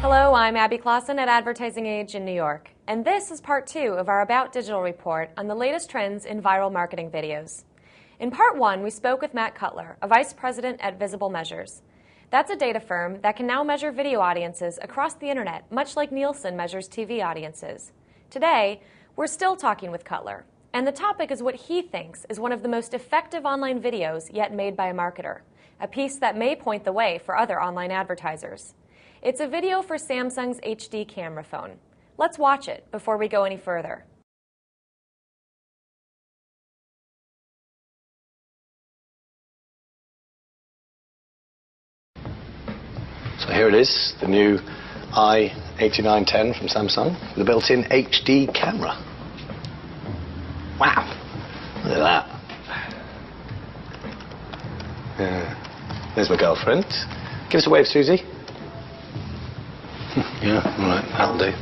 Hello, I'm Abby Clausen at Advertising Age in New York, and this is part 2 of our About Digital report on the latest trends in viral marketing videos. In part 1, we spoke with Matt Cutler, a vice president at Visible Measures. That's a data firm that can now measure video audiences across the internet, much like Nielsen measures TV audiences. Today, we're still talking with Cutler, and the topic is what he thinks is one of the most effective online videos yet made by a marketer, a piece that may point the way for other online advertisers. It's a video for Samsung's HD camera phone. Let's watch it before we go any further. So here it is, the new i8910 from Samsung with a built-in HD camera. Wow, look at that. There's my girlfriend. Give us a wave, Susie. Yeah, all right, that'll do.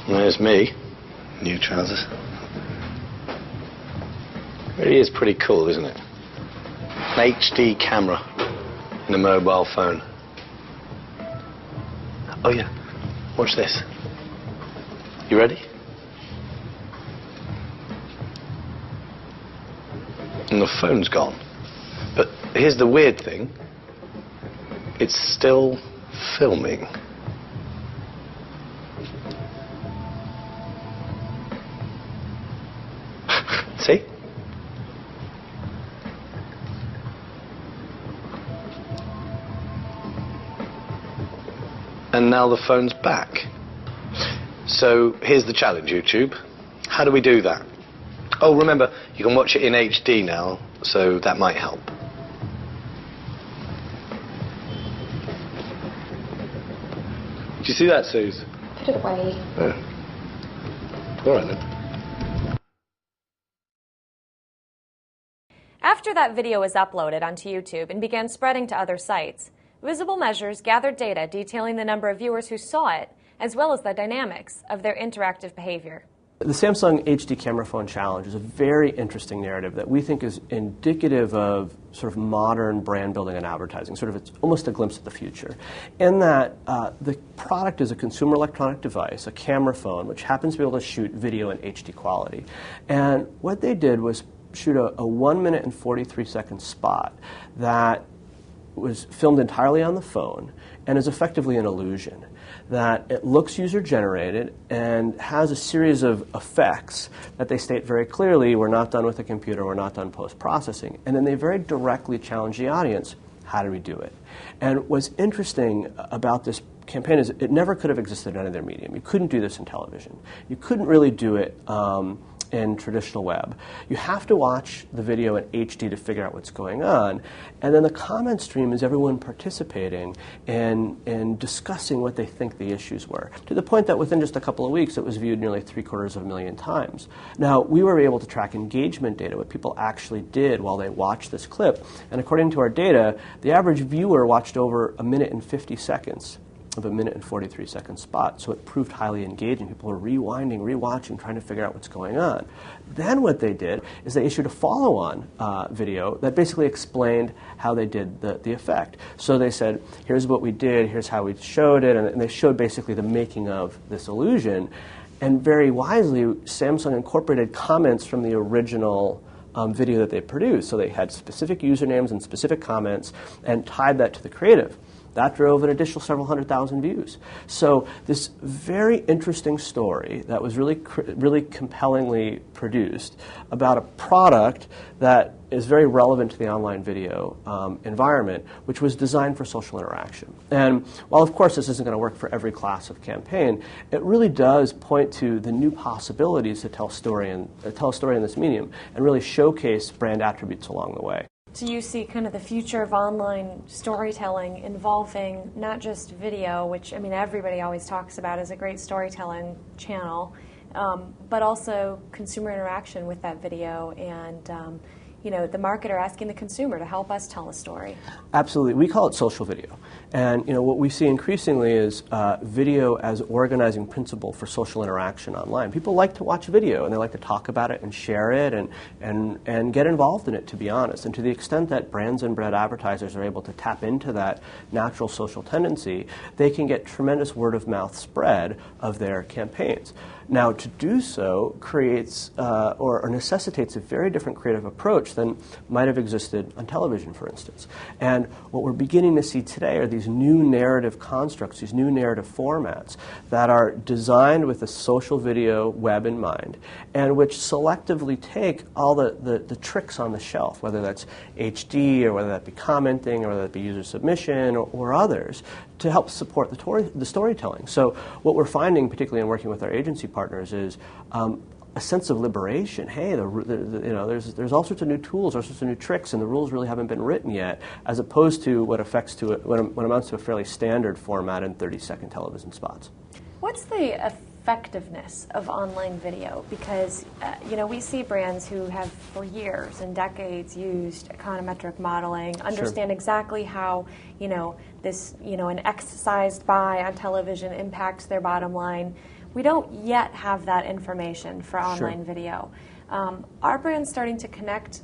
There's me, new trousers. Really is pretty cool, isn't it? An HD camera in a mobile phone. Oh yeah, watch this. You ready? And the phone's gone. But here's the weird thing. It's still filming. See? And now the phone's back. So here's the challenge, YouTube. How do we do that? Oh, remember, you can watch it in HD now, so that might help. Did you see that, Suze? Put it away. Oh. All right, then. After that video was uploaded onto YouTube and began spreading to other sites, Visible Measures gathered data detailing the number of viewers who saw it, as well as the dynamics of their interactive behavior. The Samsung HD camera phone challenge is a very interesting narrative that we think is indicative of sort of modern brand building and advertising. Sort of, it's almost a glimpse at the future. In that the product is a consumer electronic device, a camera phone, which happens to be able to shoot video in HD quality. And what they did was shoot a 1 minute and 43 second spot that was filmed entirely on the phone and is effectively an illusion. That it looks user-generated and has a series of effects that they state very clearly, we're not done with the computer, we're not done post-processing. And then they very directly challenge the audience, how do we do it? And what's interesting about this campaign is it never could have existed in any other medium. You couldn't do this in television. You couldn't really do it in traditional web. You have to watch the video in HD to figure out what's going on. And then the comment stream is everyone participating in discussing what they think the issues were, to the point that within just a couple of weeks it was viewed nearly 750,000 times. Now, we were able to track engagement data, what people actually did while they watched this clip. And according to our data, the average viewer watched over 1 minute and 50 seconds of a 1 minute and 43 second spot. So it proved highly engaging. People were rewinding, rewatching, trying to figure out what's going on. Then what they did is they issued a follow-on video that basically explained how they did the effect. So they said, here's what we did, here's how we showed it, and they showed basically the making of this illusion. And very wisely, Samsung incorporated comments from the original video that they produced. So they had specific usernames and specific comments and tied that to the creative. That drove an additional several 100,000 views. So this very interesting story that was really compellingly produced about a product that is very relevant to the online video environment, which was designed for social interaction. And while, of course, this isn't going to work for every class of campaign, it really does point to the new possibilities to tell a story in this medium and really showcase brand attributes along the way. Do you see kind of the future of online storytelling involving not just video, which, I mean, everybody always talks about as a great storytelling channel, but also consumer interaction with that video and the marketer asking the consumer to help us tell a story? Absolutely. We call it social video. And what we see increasingly is video as organizing principle for social interaction online. People like to watch video, and they like to talk about it and share it and get involved in it, to be honest. And to the extent that brands and brand advertisers are able to tap into that natural social tendency, they can get tremendous word-of-mouth spread of their campaigns. Now, to do so creates or necessitates a very different creative approach than might have existed on television, for instance. And what we're beginning to see today are these new narrative constructs, these new narrative formats that are designed with the social video web in mind, and which selectively take all the tricks on the shelf, whether that's HD or whether that be commenting or whether that be user submission or others, to help support the storytelling. So what we're finding, particularly in working with our agency partners, is a sense of liberation. Hey, there's all sorts of new tools, all sorts of new tricks, and the rules really haven't been written yet, as opposed to what amounts to a fairly standard format in 30-second television spots. What's the effectiveness of online video? Because we see brands who have for years and decades used econometric modeling, understand Sure. exactly how this an exercised buy on television impacts their bottom line. We don't yet have that information for online Sure. video. Are brands starting to connect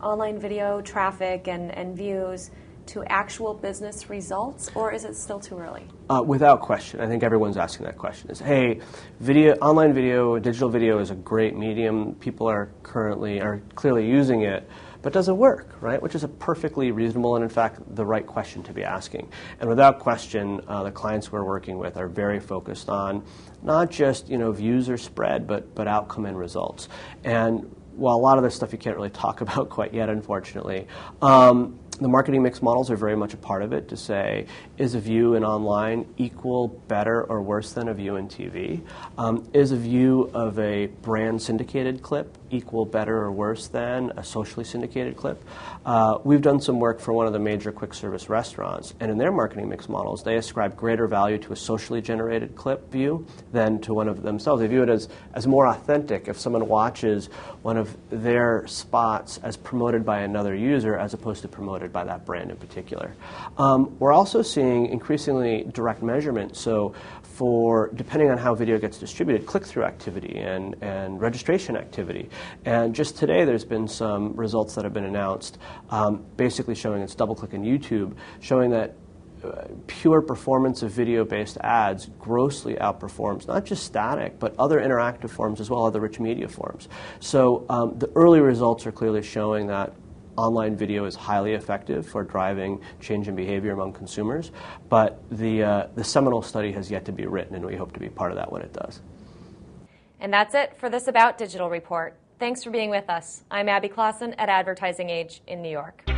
online video traffic and views to actual business results, or is it still too early? Without question. I think everyone's asking that question. Hey, online video, digital video is a great medium. People are clearly using it, but does it work, right? Which is a perfectly reasonable and, in fact, the right question to be asking. And without question, the clients we're working with are very focused on not just views or spread, but outcome and results. And while a lot of this stuff you can't really talk about quite yet, unfortunately, the marketing mix models are very much a part of it, to say, is a view in online equal, better, or worse than a view in TV? Is a view of a brand syndicated clip equal, better, or worse than a socially syndicated clip? We've done some work for one of the major quick service restaurants, and in their marketing mix models, they ascribe greater value to a socially generated clip view than to one of themselves. They view it as more authentic if someone watches one of their spots as promoted by another user as opposed to promoted by that brand in particular. We're also seeing increasingly direct measurement. So depending on how video gets distributed, click-through activity and registration activity. And just today there's been some results that have been announced basically showing, it's double-click on YouTube, showing that pure performance of video-based ads grossly outperforms not just static, but other interactive forms as well, other rich media forms. So the early results are clearly showing that online video is highly effective for driving change in behavior among consumers, but the seminal study has yet to be written, and we hope to be part of that when it does. And that's it for this About Digital report. Thanks for being with us. I'm Abby Clausen at Advertising Age in New York.